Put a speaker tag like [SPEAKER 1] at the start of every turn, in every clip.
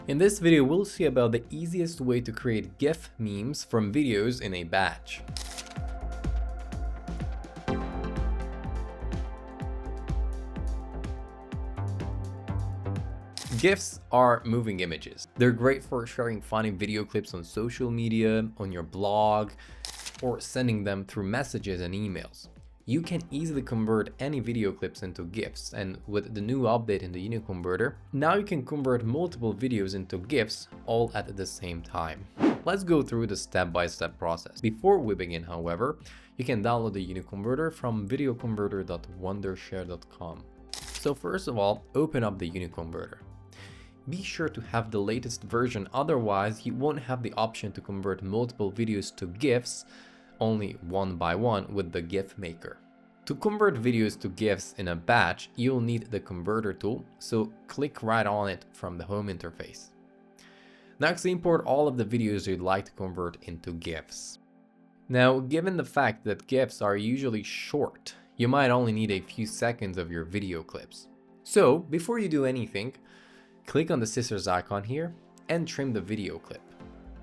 [SPEAKER 1] In this video, we'll see about the easiest way to create GIF memes from videos in a batch. GIFs are moving images. They're great for sharing funny video clips on social media, on your blog, or sending them through messages and emails. You can easily convert any video clips into GIFs, and with the new update in the UniConverter, now you can convert multiple videos into GIFs all at the same time. Let's go through the step-by-step process. Before we begin, however, you can download the UniConverter from videoconverter.wondershare.com. So first of all, open up the UniConverter. Be sure to have the latest version, otherwise you won't have the option to convert multiple videos to GIFs only one by one with the GIF maker. To convert videos to GIFs in a batch, you'll need the converter tool, so click right on it from the home interface. Next, import all of the videos you'd like to convert into GIFs. Now, given the fact that GIFs are usually short, you might only need a few seconds of your video clips. So, before you do anything, click on the scissors icon here and trim the video clip.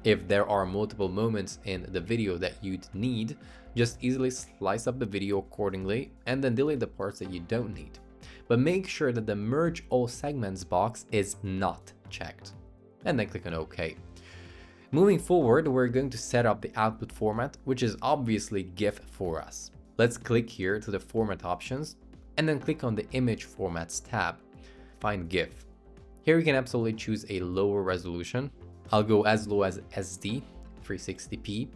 [SPEAKER 1] If there are multiple moments in the video that you'd need, just easily slice up the video accordingly and then delete the parts that you don't need. But make sure that the merge all segments box is not checked. And then click on OK. Moving forward, we're going to set up the output format, which is obviously GIF for us. Let's click here to the format options and then click on the image formats tab. Find GIF. Here you can absolutely choose a lower resolution. I'll go as low as SD, 360p.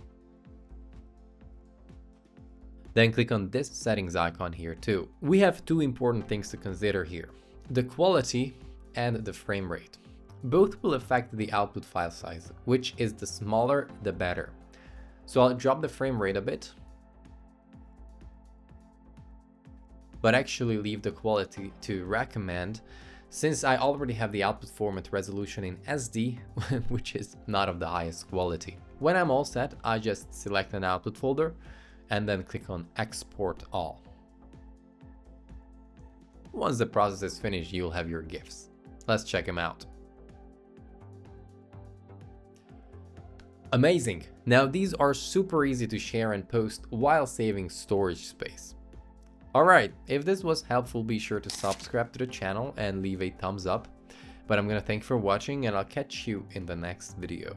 [SPEAKER 1] Then click on this settings icon here too. We have two important things to consider here: the quality and the frame rate. Both will affect the output file size, which is the smaller the better. So I'll drop the frame rate a bit, but actually leave the quality to recommend, since I already have the output format resolution in SD, which is not of the highest quality. When I'm all set, I just select an output folder and then click on Export All. Once the process is finished, you'll have your GIFs. Let's check them out. Amazing! Now these are super easy to share and post while saving storage space. Alright, if this was helpful, be sure to subscribe to the channel and leave a thumbs up. But I'm gonna thank you for watching, and I'll catch you in the next video.